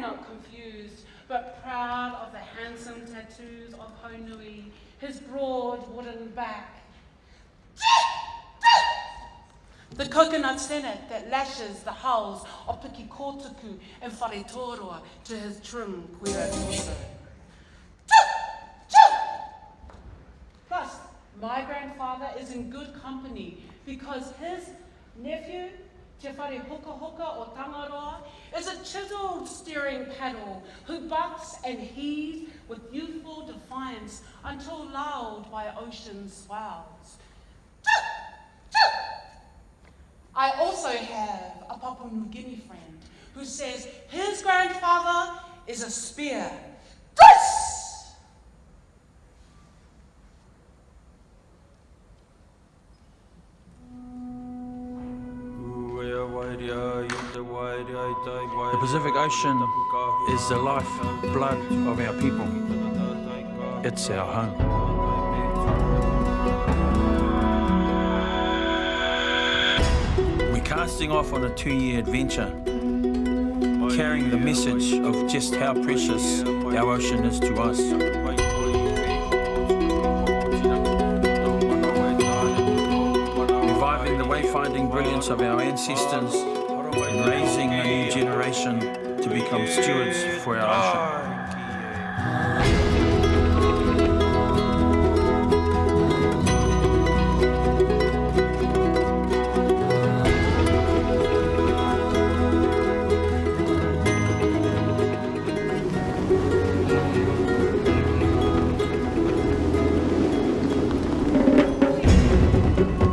am not confused, but proud of the handsome tattoos of Haunui, his broad wooden back. The coconut senate that lashes the hulls of Piki Kotuku and Aotearoa to his trim puera torso. Plus, my grandfather is in good company because his nephew, Te Whare Hoka Hoka o Tangaroa, is a chiseled steering paddle who bucks and heaves with youthful defiance until lulled by ocean swells. I also have a Papua New Guinea friend who says his grandfather is a spear. The Pacific Ocean is the lifeblood of our people. It's our home. We're casting off on a 2-year adventure, carrying the message of just how precious our ocean is to us. Reviving the wayfinding brilliance of our ancestors and raising a new generation to become stewards for our ocean.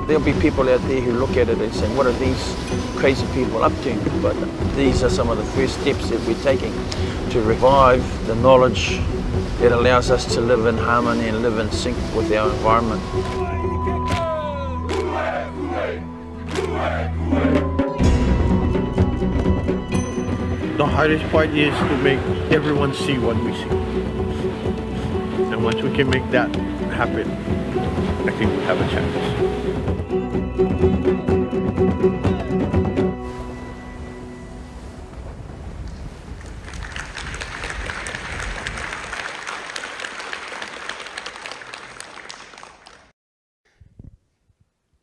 There'll be people out there who look at it and say, what are these crazy people up to? But these are some of the first steps that we're taking to revive the knowledge that allows us to live in harmony and live in sync with our environment. The hardest part is to make everyone see what we see. And once we can make that happen, I think we have a chance.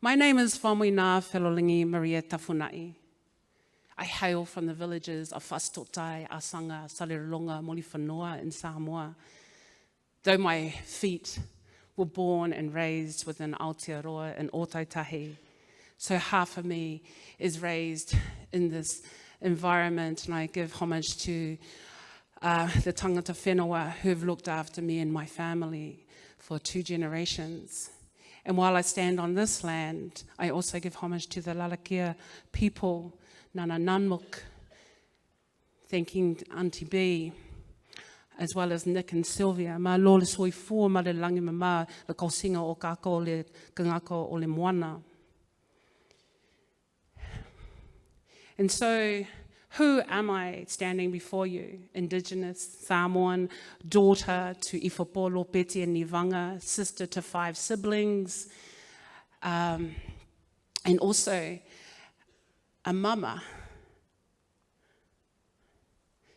My name is Faumuina Felolini Maria Tafuna'i. I hail from the villages of Tafuna'i, Asanga, Salirolonga, Molifanoa in Samoa. Though my feet were born and raised within Aotearoa and Ōtautahi, so half of me is raised in this environment, and I give homage to the tangata whenua who have looked after me and my family for 2 generations. And while I stand on this land, I also give homage to the Lalakia people, Nana Nanmuk, thanking Auntie B, as well as Nick and Sylvia. Ma lo le soi fua ma le langi mama le kausinga o kako le kangako o le moana. And so, who am I standing before you? Indigenous, Samoan, daughter to Ifopolo, Peti and Nivanga, sister to 5 siblings, and also a mama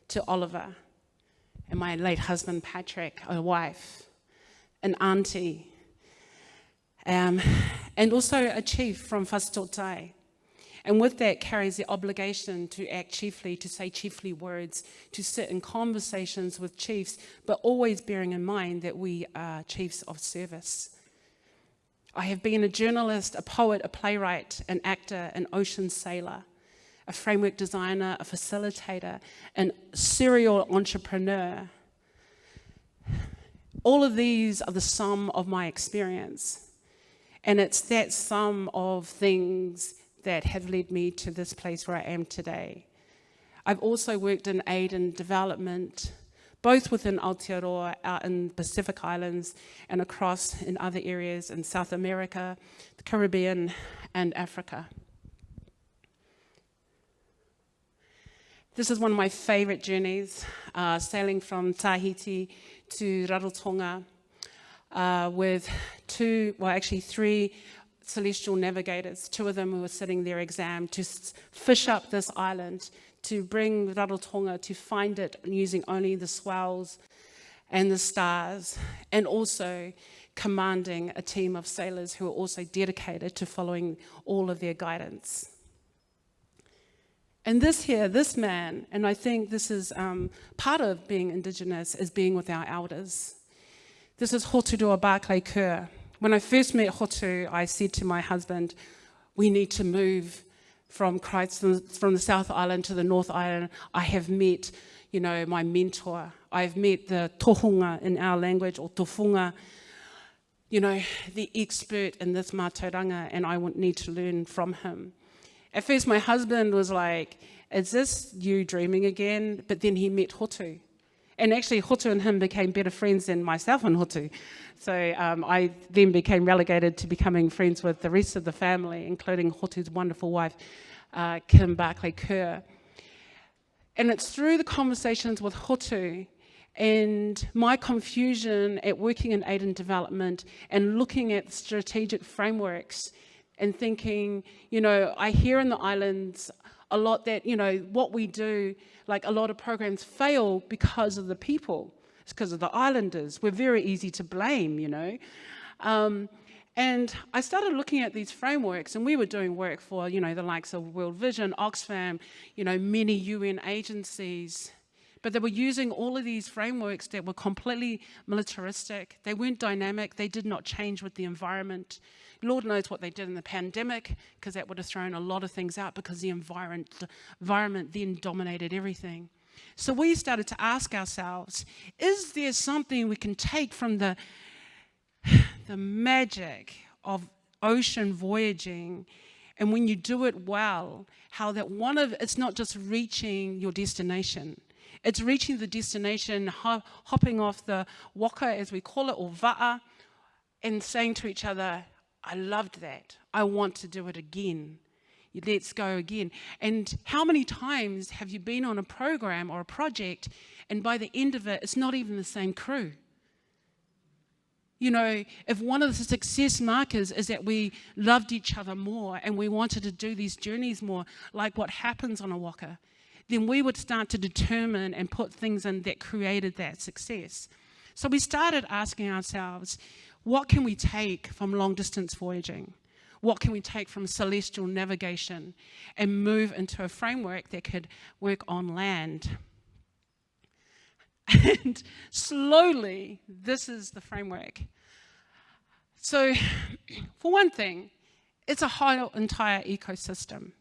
to Oliver, and my late husband Patrick, a wife, an auntie, and also a chief from Tafuna'i. And with that carries the obligation to act chiefly, to say chiefly words, to sit in conversations with chiefs, but always bearing in mind that we are chiefs of service. I have been a journalist, a poet, a playwright, an actor, an ocean sailor, a framework designer, a facilitator, and serial entrepreneur. All of these are the sum of my experience. And it's that sum of things that have led me to this place where I am today. I've also worked in aid and development, both within Aotearoa, out in Pacific Islands, and across in other areas in South America, the Caribbean, and Africa. This is one of my favorite journeys, sailing from Tahiti to Rarotonga with 3 celestial navigators, 2 of them who were sitting their exam to fish up this island to bring Rarotonga, to find it using only the swells and the stars, and also commanding a team of sailors who are also dedicated to following all of their guidance. And this man, and I think this is part of being Indigenous, is being with our elders. This is Hoturoa Barclay Kerr. When I first met Hotu, I said to my husband, we need to move from the South Island to the North Island. I have met, my mentor. I've met the tohunga in our language, or tofunga, the expert in this mātauranga, and I would need to learn from him. At first, my husband was like, is this you dreaming again? But then he met Hotu. And actually, Hotu and him became better friends than myself and Hotu. So I then became relegated to becoming friends with the rest of the family, including Hotu's wonderful wife, Kim Barclay Kerr. And it's through the conversations with Hotu and my confusion at working in aid and development and looking at strategic frameworks and thinking, I hear in the islands a lot that, what we do, like a lot of programs fail because of the people. It's because of the islanders. We're very easy to blame, And I started looking at these frameworks, and we were doing work for, the likes of World Vision, Oxfam, many UN agencies. But they were using all of these frameworks that were completely militaristic. They weren't dynamic. They did not change with the environment. Lord knows what they did in the pandemic, because that would have thrown a lot of things out because the environment then dominated everything. So we started to ask ourselves, is there something we can take from the magic of ocean voyaging, and when you do it well, how that it's not just reaching your destination, it's reaching the destination, hopping off the waka, as we call it, or va'a, and saying to each other, I loved that. I want to do it again. Let's go again. And how many times have you been on a program or a project, and by the end of it, it's not even the same crew? If one of the success markers is that we loved each other more and we wanted to do these journeys more, like what happens on a waka, then we would start to determine and put things in that created that success. So we started asking ourselves, what can we take from long distance voyaging? What can we take from celestial navigation and move into a framework that could work on land? And slowly, this is the framework. So, for one thing, it's a whole entire ecosystem.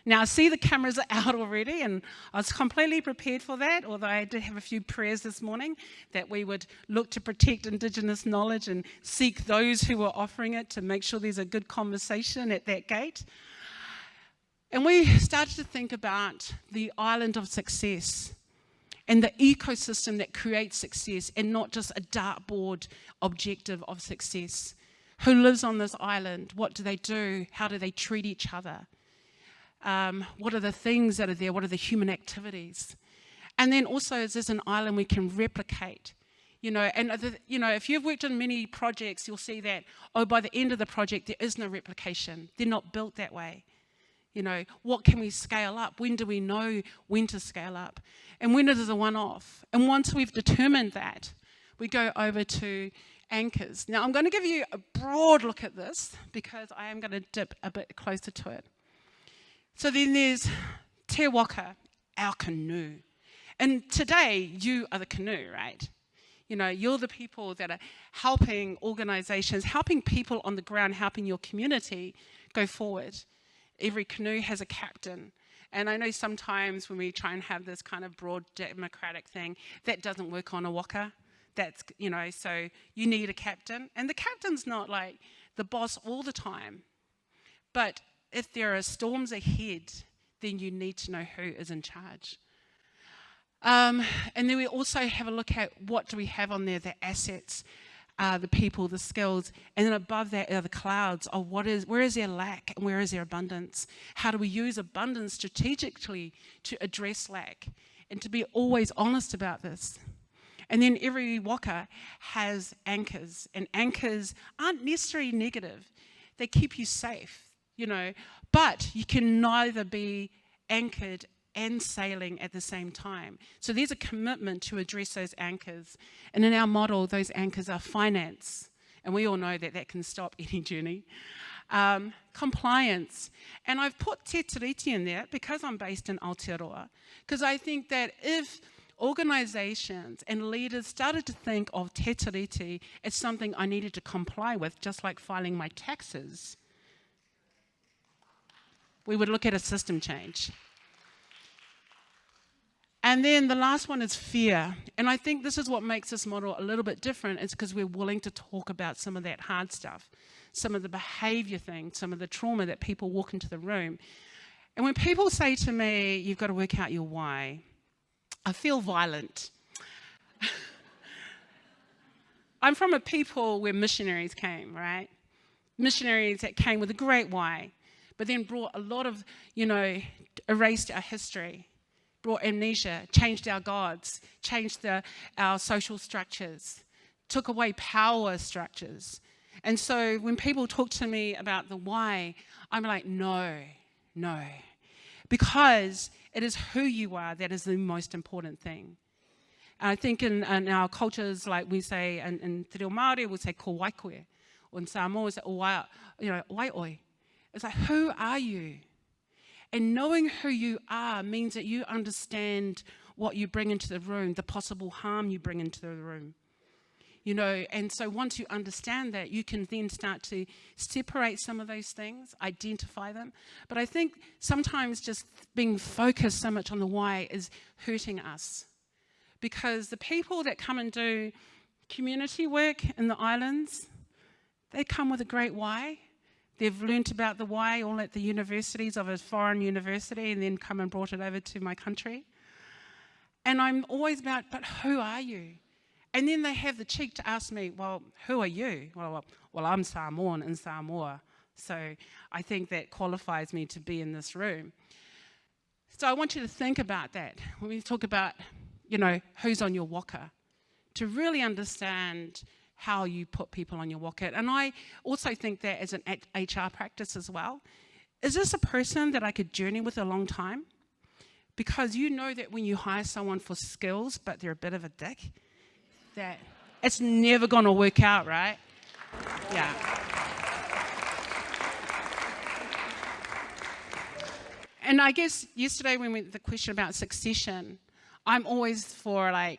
Now, I see the cameras are out already, and I was completely prepared for that, although I did have a few prayers this morning that we would look to protect Indigenous knowledge and seek those who were offering it to make sure there's a good conversation at that gate. And we started to think about the island of success and the ecosystem that creates success, and not just a dartboard objective of success. Who lives on this island? What do they do? How do they treat each other? What are the things that are there? What are the human activities? And then also, is this an island we can replicate? If you've worked on many projects, you'll see that, by the end of the project, there is no replication. They're not built that way. What can we scale up? When do we know when to scale up? And when it is a one-off? And once we've determined that, we go over to anchors. Now, I'm going to give you a broad look at this because I am going to dip a bit closer to it. So then there's Te Waka, our canoe. And today, you are the canoe, right? You're the people that are helping organizations, helping people on the ground, helping your community go forward. Every canoe has a captain. And I know sometimes when we try and have this kind of broad democratic thing, that doesn't work on a waka. That's, so you need a captain. And the captain's not like the boss all the time. But if there are storms ahead, then you need to know who is in charge. And then we also have a look at what do we have on there, the assets, the people, the skills, and then above that are the clouds of where is there lack and where is there abundance? How do we use abundance strategically to address lack and to be always honest about this? And then every waka has anchors, and anchors aren't necessarily negative. They keep you safe, but you can neither be anchored and sailing at the same time. So there's a commitment to address those anchors. And in our model, those anchors are finance. And we all know that that can stop any journey. Compliance. And I've put te tiriti in there because I'm based in Aotearoa. Because I think that if organisations and leaders started to think of te tiriti as something I needed to comply with, just like filing my taxes, we would look at a system change. And then the last one is fear. And I think this is what makes this model a little bit different, is because we're willing to talk about some of that hard stuff, some of the behaviour things, some of the trauma that people walk into the room. And when people say to me, you've got to work out your why, I feel violent. I'm from a people where missionaries came, right? Missionaries that came with a great why, but then brought a lot of, erased our history, brought amnesia, changed our gods, changed our social structures, took away power structures. And so when people talk to me about the why, I'm like, no. Because it is who you are that is the most important thing. And I think in our cultures, like we say in Te Reo Māori, we say ko waikoe. Or in Samoa, we say waioi. It's like, who are you? And knowing who you are means that you understand what you bring into the room, the possible harm you bring into the room. And so once you understand that, you can then start to separate some of those things, identify them. But I think sometimes just being focused so much on the why is hurting us. Because the people that come and do community work in the islands, they come with a great why. They've learnt about the why all at the universities of a foreign university and then come and brought it over to my country. And I'm always about, but who are you? And then they have the cheek to ask me, well, who are you? Well, I'm Samoan in Samoa, so I think that qualifies me to be in this room. So I want you to think about that when we talk about, who's on your waka, to really understand how you put people on your waka. And I also think that as an HR practice as well, is this a person that I could journey with a long time? Because you know that when you hire someone for skills, but they're a bit of a dick, that it's never going to work out, right? Yeah. And I guess yesterday when we the question about succession, I'm always for are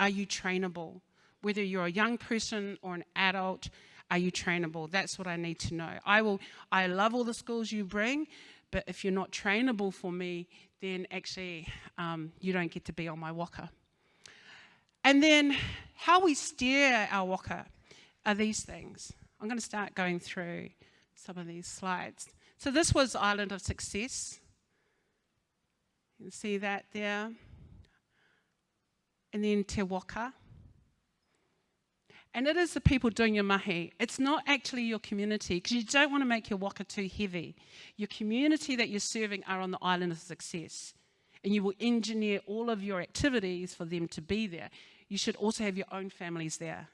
you trainable? Whether you're a young person or an adult, are you trainable? That's what I need to know. I love all the skills you bring, but if you're not trainable for me, then actually you don't get to be on my waka. And then how we steer our waka are these things. I'm going to start going through some of these slides. So this was Island of Success. You can see that there. And then Te Waka. And it is the people doing your mahi. It's not actually your community, because you don't want to make your waka too heavy. Your community that you're serving are on the Island of Success. And you will engineer all of your activities for them to be there. You should also have your own families there.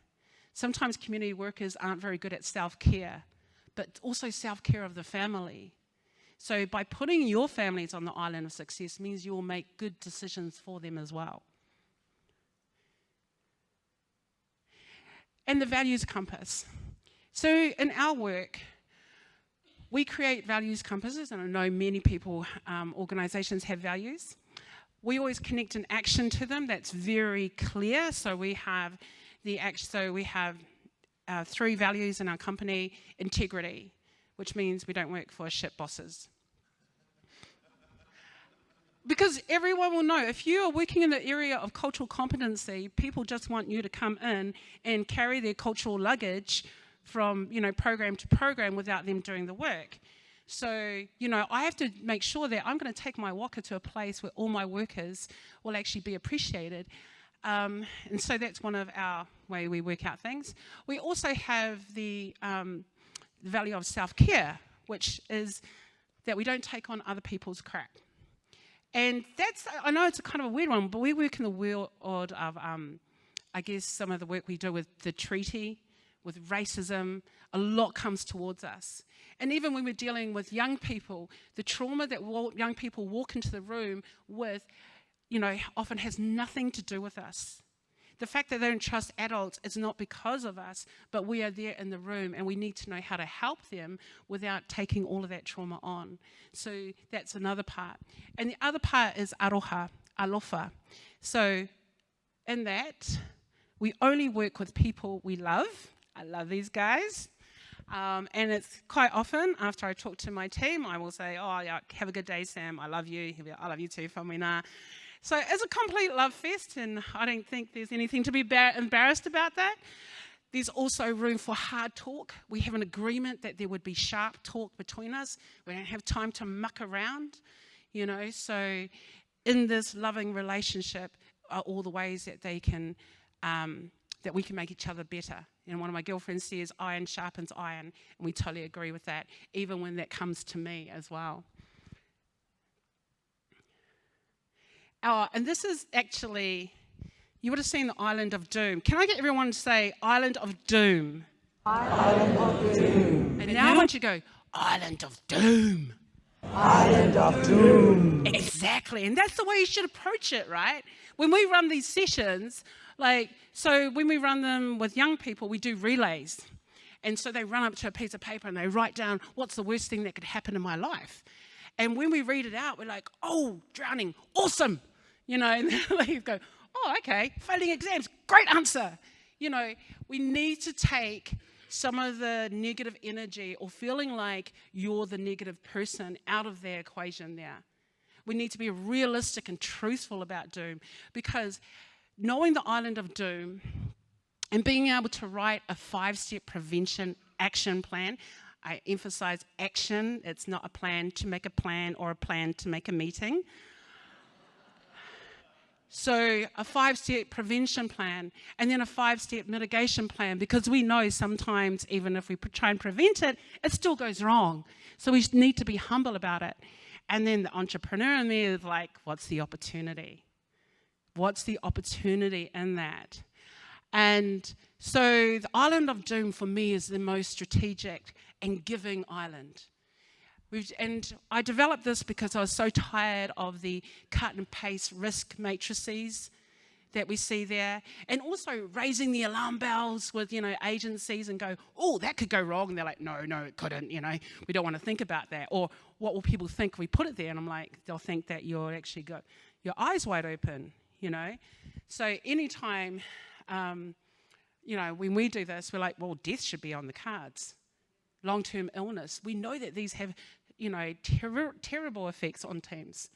Sometimes community workers aren't very good at self-care, but also self-care of the family. So by putting your families on the Island of Success means you will make good decisions for them as well. And the values compass. So in our work, we create values compasses, and I know many people, organisations have values. We always connect an action to them that's very clear. So we have three values in our company: integrity, which means we don't work for shit bosses. Because everyone will know, if you are working in the area of cultural competency, people just want you to come in and carry their cultural luggage from, program to program without them doing the work. So, I have to make sure that I'm going to take my waka to a place where all my workers will actually be appreciated. And so that's one of our way we work out things. We also have the value of self-care, which is that we don't take on other people's crap. And I know it's a kind of a weird one, but we work in the world of, some of the work we do with the treaty, with racism, a lot comes towards us. And even when we're dealing with young people, the trauma that young people walk into the room with, often has nothing to do with us. The fact that they don't trust adults is not because of us, but we are there in the room and we need to know how to help them without taking all of that trauma on. So that's another part. And the other part is aroha, alofa. So in that, we only work with people we love. I love these guys. And it's quite often after I talk to my team, I will say, oh, yeah, have a good day, Sam. I love you. He'll be like, I love you too, Faumuina. So it's a complete love fest, and I don't think there's anything to be embarrassed about that. There's also room for hard talk. We have an agreement that there would be sharp talk between us. We don't have time to muck around, So in this loving relationship are all the ways that they can, that we can make each other better. And one of my girlfriends says, iron sharpens iron, and we totally agree with that, even when that comes to me as well. And this is actually, you would have seen the Island of Doom. Can I get everyone to say Island of Doom? Island of Doom. And now I want you to go, Island of Doom. Island of Doom. Exactly. And that's the way you should approach it, right? When we run these sessions, so when we run them with young people, we do relays. And so they run up to a piece of paper and they write down, what's the worst thing that could happen in my life? And when we read it out, we're like, oh, drowning, awesome. And they go, oh, okay, failing exams, great answer. We need to take some of the negative energy or feeling like you're the negative person out of the equation there. We need to be realistic and truthful about doom, because knowing the Island of Doom and being able to write a 5-step prevention action plan. I emphasize action. It's not a plan to make a plan or a plan to make a meeting. So a 5-step prevention plan and then a 5-step mitigation plan, because we know sometimes even if we try and prevent it, it still goes wrong. So we need to be humble about it. And then the entrepreneur in there is like, what's the opportunity? What's the opportunity in that? And so the Island of Doom for me is the most strategic and giving island. And I developed this because I was so tired of the cut and paste risk matrices that we see there, and also raising the alarm bells with agencies and go, oh, that could go wrong, and they're like, no, it couldn't, we don't want to think about that, or what will people think if we put it there? And I'm like, they'll think that you're actually got your eyes wide open, So anytime when we do this, we're like, well, death should be on the cards. Long-term illness. We know that these have, terrible effects on teams.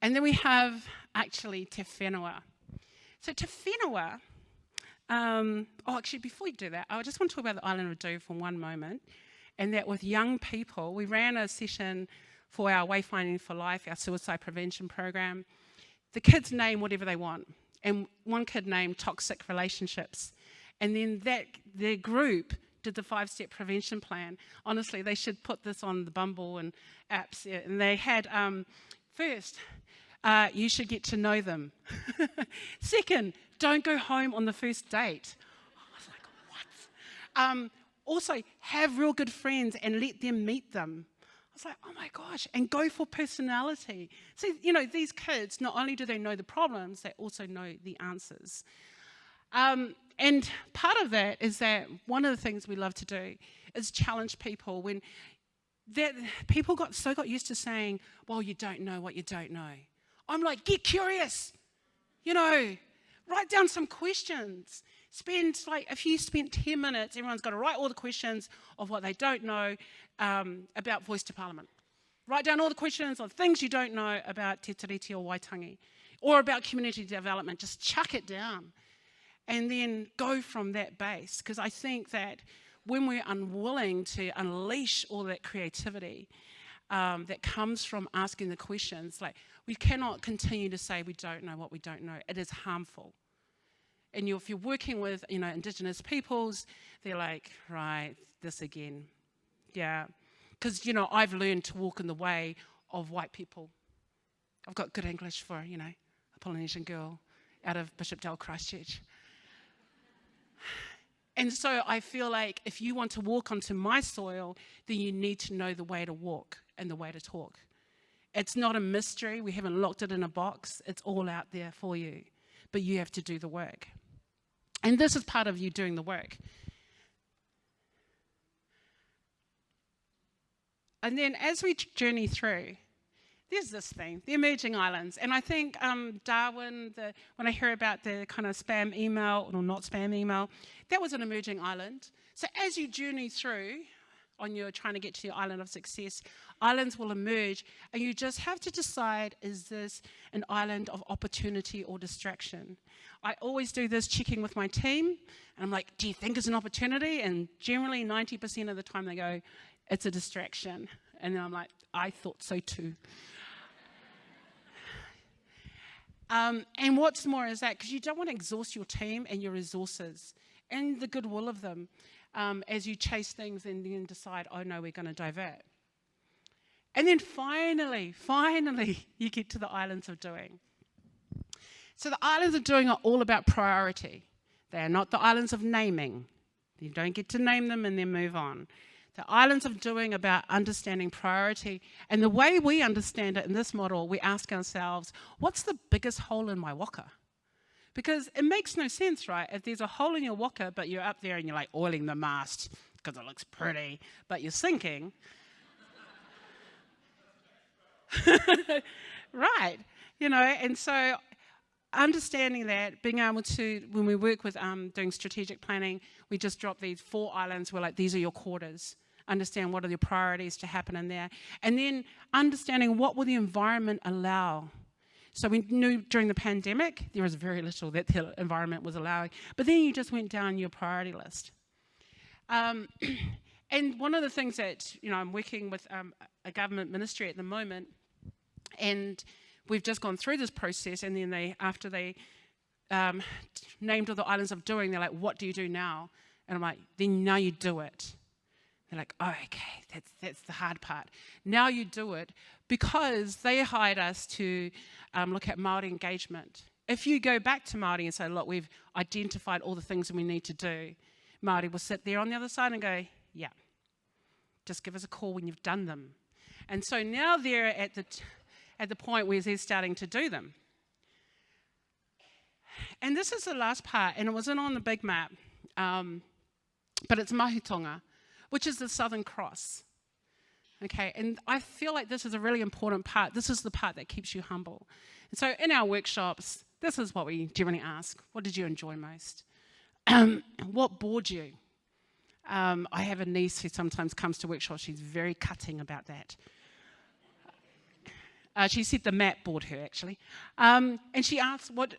And then we have actually te whenua. So te whenua, actually before we do that, I just want to talk about the Island of Doom for one moment. And that with young people, we ran a session for our Wayfinding for Life, our suicide prevention program. The kids name whatever they want. And one kid named toxic relationships. And then their group did the 5-step prevention plan. Honestly, they should put this on the Bumble and apps. And they had, first, you should get to know them. Second, don't go home on the first date. I was like, what? Also, have real good friends and let them meet them. I was like, oh my gosh, and go for personality. See, these kids, not only do they know the problems, they also know the answers. And part of that is that one of the things we love to do is challenge people when people got used to saying, well, you don't know what you don't know. I'm like, get curious, write down some questions. If you spent 10 minutes, everyone's got to write all the questions of what they don't know about Voice to Parliament. Write down all the questions of things you don't know about Te Tiriti o Waitangi or about community development. Just chuck it down and then go from that base. Because I think that when we're unwilling to unleash all that creativity that comes from asking the questions, we cannot continue to say we don't know what we don't know. It is harmful. And if you're working with, Indigenous peoples, they're like, right, this again. Yeah. Because, I've learned to walk in the way of white people. I've got good English for, a Polynesian girl out of Bishopdale, Christchurch. And so I feel like if you want to walk onto my soil, then you need to know the way to walk and the way to talk. It's not a mystery. We haven't locked it in a box. It's all out there for you. But you have to do the work. And this is part of you doing the work. And then as we journey through, there's this thing, the emerging islands. And I think Darwin, when I hear about the kind of spam email, or not spam email, that was an emerging island. So as you journey through, on your trying to get to your island of success, islands will emerge, and you just have to decide, is this an island of opportunity or distraction? I always do this checking with my team, and I'm like, do you think it's an opportunity? And generally 90% of the time they go, it's a distraction. And then I'm like, I thought so too. And what's more is that, because you don't want to exhaust your team and your resources and the goodwill of them as you chase things and then decide, oh no, we're going to divert. And then finally, you get to the islands of doing. So the islands of doing are all about priority. They are not the islands of naming. You don't get to name them and then move on. The islands of doing about understanding priority. And the way we understand it in this model, we ask ourselves, what's the biggest hole in my waka? Because it makes no sense, right? If there's a hole in your waka, but you're up there and you're like oiling the mast because it looks pretty, but you're sinking. Right. You know, and so understanding that, being able to, when we work with doing strategic planning, we just drop these 4 islands. We're like, these are your quarters. Understand what are your priorities to happen in there. And then understanding what will the environment allow. So we knew during the pandemic, there was very little that the environment was allowing. But then you just went down your priority list. And one of the things that, you know, I'm working with a government ministry at the moment, and we've just gone through this process, and then after they named all the islands of doing, they're like, what do you do now? And I'm like, then now you do it. They're like, oh, okay, that's the hard part. Now you do it, because they hired us to look at Māori engagement. If you go back to Māori and say, look, we've identified all the things that we need to do, Māori will sit there on the other side and go, yeah, just give us a call when you've done them. And so now they're at the point where they're starting to do them. And this is the last part, and it wasn't on the big map, but it's Mahutonga, which is the Southern Cross. Okay, and I feel like this is a really important part. This is the part that keeps you humble. And so in our workshops, this is what we generally ask. What did you enjoy most? What bored you? I have a niece who sometimes comes to workshops. She's very cutting about that. She said the map bored her, actually. And she asked, what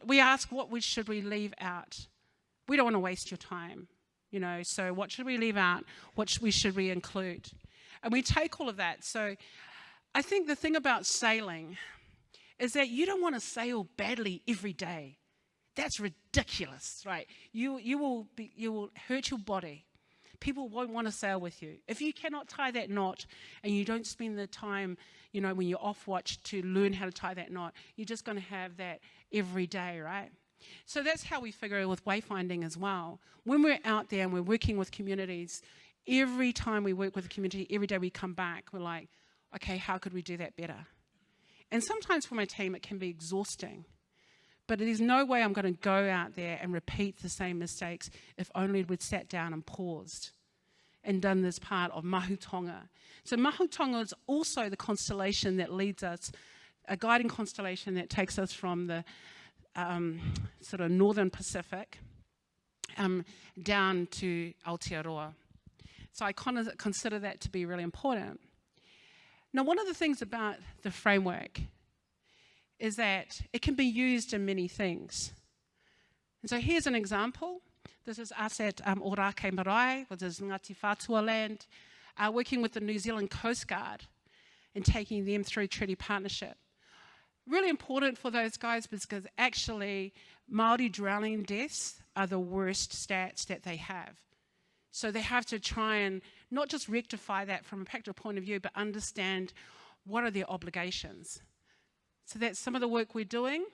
should we leave out? We don't want to waste your time, you know, so what should we leave out? What should we include? And we take all of that. So I think the thing about sailing is that you don't want to sail badly every day. That's ridiculous, right? You will hurt your body. People won't want to sail with you. If you cannot tie that knot and you don't spend the time, you know, when you're off watch to learn how to tie that knot, you're just going to have that every day, right? So that's how we figure it with wayfinding as well. When we're out there and we're working with communities, every time we work with a community, every day we come back, we're like, okay, how could we do that better? And sometimes for my team, it can be exhausting. But there's no way I'm going to go out there and repeat the same mistakes if only we'd sat down and paused and done this part of Mahutonga. So Mahutonga is also the constellation that leads us, a guiding constellation that takes us from the sort of northern Pacific down to Aotearoa. So I consider that to be really important. Now, one of the things about the framework is that it can be used in many things. And so here's an example. This is us at Orake Marae, which is Ngāti Whātua land, working with the New Zealand Coast Guard and taking them through treaty partnership. Really important for those guys because actually Māori drowning deaths are the worst stats that they have. So they have to try and not just rectify that from a practical point of view, but understand what are their obligations. So that's some of the work we're doing.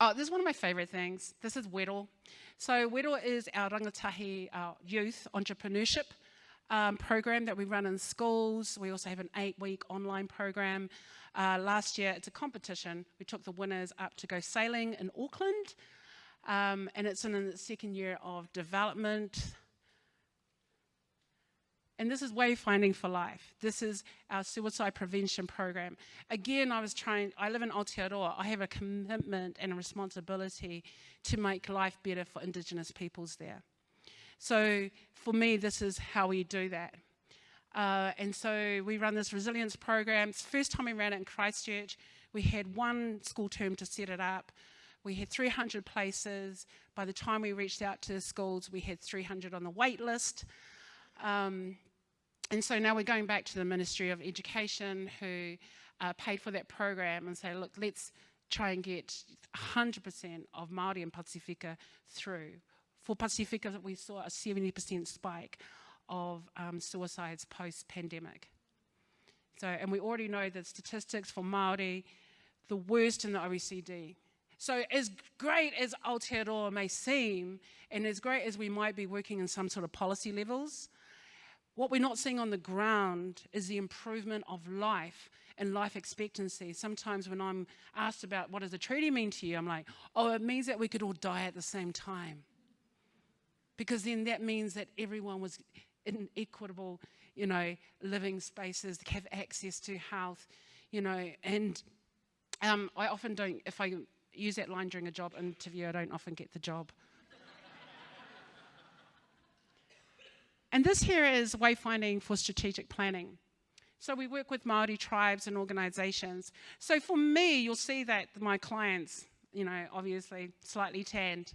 Oh, this is one of my favourite things. This is Weddle. So Weddle is our rangatahi, our youth entrepreneurship program that we run in schools. We also have an 8-week online program. Last year, it's a competition. We took the winners up to go sailing in Auckland, and it's in its second year of development. And this is Wayfinding for Life. This is our suicide prevention program. Again, I live in Aotearoa. I have a commitment and a responsibility to make life better for Indigenous peoples there. So for me, this is how we do that. And so we run this resilience program. It's the first time we ran it in Christchurch. We had one school term to set it up. We had 300 places. By the time we reached out to the schools, we had 300 on the wait list. And so now we're going back to the Ministry of Education, who paid for that program, and say, look, let's try and get 100% of Māori and Pasifika through. For Pasifika, we saw a 70% spike of suicides post-pandemic. So, and we already know the statistics for Māori, the worst in the OECD. So as great as Aotearoa may seem, and as great as we might be working in some sort of policy levels, what we're not seeing on the ground is the improvement of life and life expectancy. Sometimes when I'm asked about what does the treaty mean to you, I'm like, oh, it means that we could all die at the same time. Because then that means that everyone was in equitable, living spaces, have access to health, and I often don't, if I use that line during a job interview, I don't often get the job. And this here is Wayfinding for Strategic Planning. So we work with Māori tribes and organisations. So for me, you'll see that my clients, obviously slightly tanned.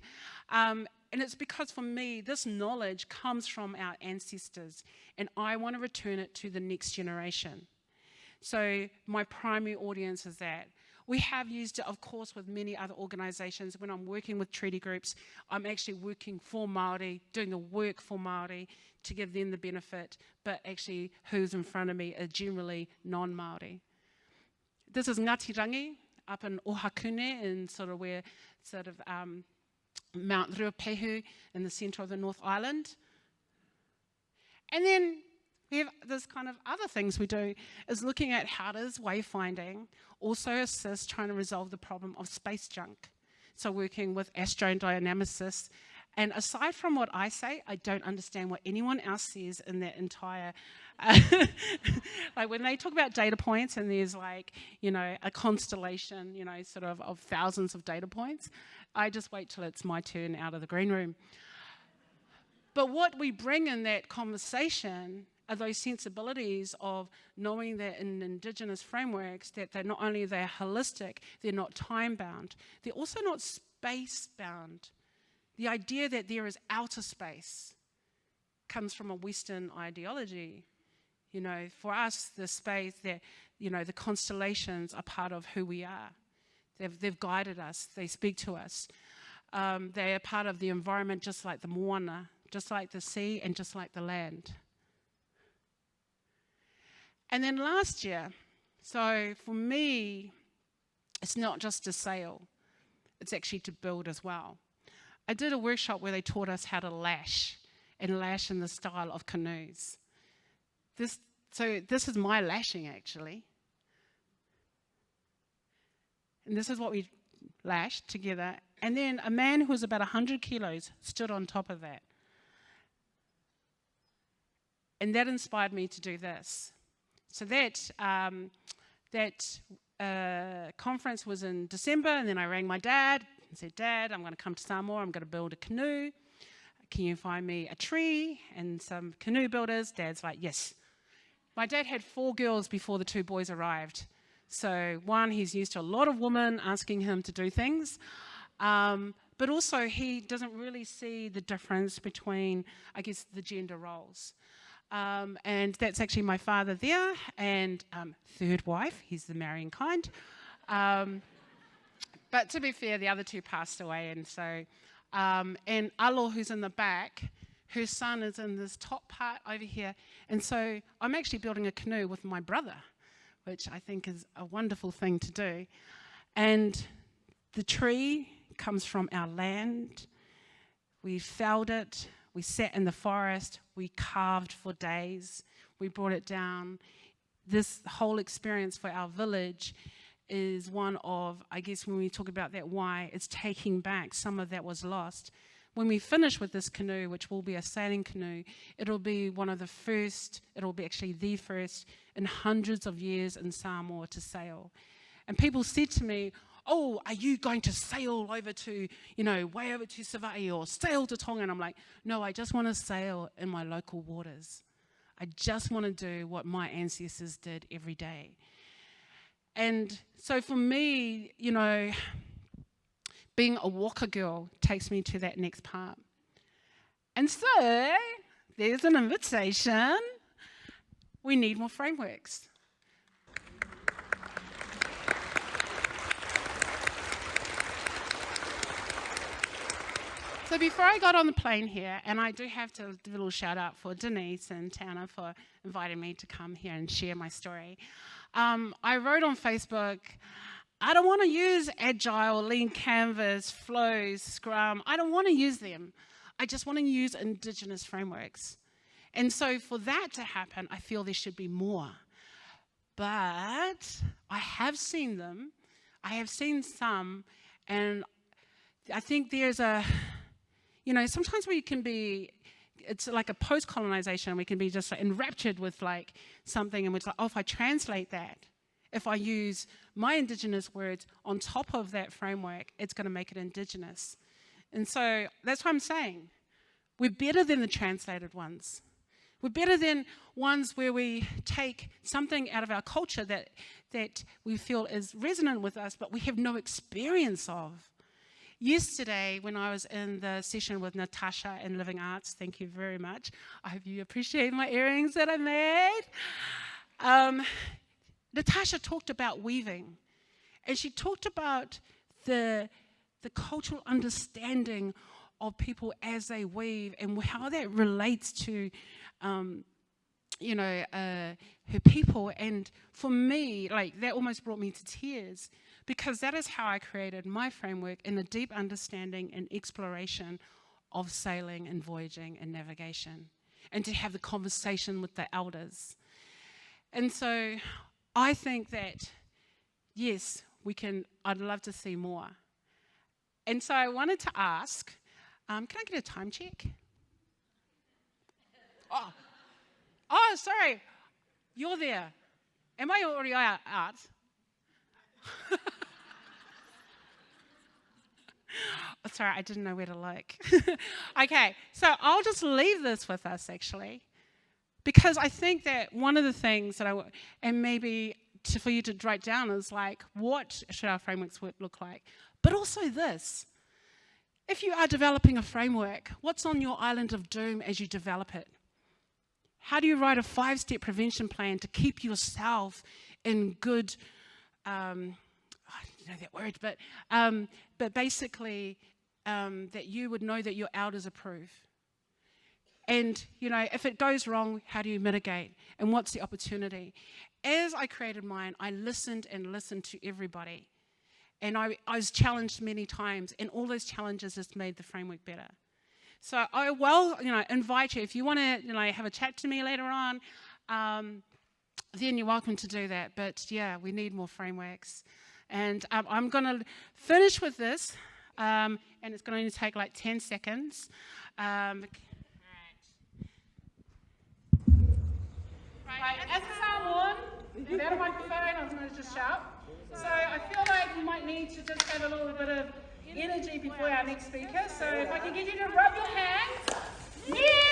And it's because for me, this knowledge comes from our ancestors, and I want to return it to the next generation. So my primary audience is that. We have used it, of course, with many other organisations. When I'm working with treaty groups, I'm actually working for Māori, doing the work for Māori to give them the benefit, but actually who's in front of me are generally non-Māori. This is Ngāti Rangi up in Ohakune, in Mount Ruapehu in the centre of the North Island. And then we have this kind of other things we do is looking at how does wayfinding also assist trying to resolve the problem of space junk. So working with astrodynamicists. And aside from what I say, I don't understand what anyone else says in that entire, like when they talk about data points and there's a constellation, of thousands of data points, I just wait till it's my turn out of the green room. But what we bring in that conversation are those sensibilities of knowing that in Indigenous frameworks that they're not only they're holistic, they're not time-bound, they're also not space-bound. The idea that there is outer space comes from a Western ideology. For us, the space, the constellations are part of who we are. They've guided us, they speak to us. They are part of the environment just like the moana, just like the sea and just like the land. And then last year, so for me, it's not just to sail, it's actually to build as well. I did a workshop where they taught us how to lash, and lash in the style of canoes. So this is my lashing actually. And this is what we lashed together. And then a man who was about 100 kilos stood on top of that. And that inspired me to do this. So that conference was in December, and then I rang my dad and said, Dad, I'm going to come to Samoa, I'm going to build a canoe. Can you find me a tree and some canoe builders? Dad's like, yes. My dad had 4 girls before the 2 boys arrived. So one, he's used to a lot of women asking him to do things, but also he doesn't really see the difference between, I guess, the gender roles. And that's actually my father there, and 3rd wife, he's the marrying kind. But to be fair, the other 2 passed away, and so, and Alo, who's in the back, her son is in this top part over here, and so I'm actually building a canoe with my brother, which I think is a wonderful thing to do. And the tree comes from our land. We felled it, we sat in the forest, we carved for days, we brought it down. This whole experience for our village is one of, I guess when we talk about that why, it's taking back some of that was lost. When we finish with this canoe, which will be a sailing canoe, it'll be one of the first, it'll be actually the first in hundreds of years in Samoa to sail. And people said to me, oh, are you going to sail over to, way over to Savaii or sail to Tonga? And I'm like, no, I just want to sail in my local waters. I just want to do what my ancestors did every day. And so for me, being a Waka girl takes me to that next part. And so there's an invitation. We need more frameworks. So before I got on the plane here, and I do have to do a little shout out for Denise and Tana for inviting me to come here and share my story. I wrote on Facebook, I don't want to use Agile, Lean Canvas, Flows, Scrum. I don't want to use them. I just want to use Indigenous frameworks. And so for that to happen, I feel there should be more. But I have seen them. I have seen some, and I think there's a, sometimes we can be, it's like a post-colonization, we can be just enraptured with something, and we're like, oh, if I translate that, if I use my Indigenous words on top of that framework, it's going to make it Indigenous. And so that's what I'm saying. We're better than the translated ones. We're better than ones where we take something out of our culture that we feel is resonant with us, but we have no experience of. Yesterday, when I was in the session with Natasha in Living Arts, thank you very much. I hope you appreciate my earrings that I made. Natasha talked about weaving, and she talked about the cultural understanding of people as they weave and how that relates to, her people. And for me, that almost brought me to tears, because that is how I created my framework, in a deep understanding and exploration of sailing and voyaging and navigation, and to have the conversation with the elders. And so I think that, yes, I'd love to see more. And so I wanted to ask, can I get a time check? Oh, sorry, you're there. Am I already out? Oh, sorry, I didn't know where to look. Okay, so I'll just leave this with us, actually, because I think that one of the things that and maybe for you to write down is what should our frameworks look like? But also this, if you are developing a framework, what's on your island of doom as you develop it? How do you write a 5-step prevention plan to keep yourself in good, I don't know that word, but basically that you would know that your elders approve. And, if it goes wrong, how do you mitigate? And what's the opportunity? As I created mine, I listened to everybody. And I was challenged many times, and all those challenges just made the framework better. So I invite you, if you want to, have a chat to me later on, then you're welcome to do that. But yeah, we need more frameworks. And I'm going to finish with this, and it's going to only take 10 seconds. Right, as a Samoan, without a microphone, I was going to just shout. So I feel like we might need to just have a little bit of energy before our next speaker. So if I can get you to rub your hands. Yeah!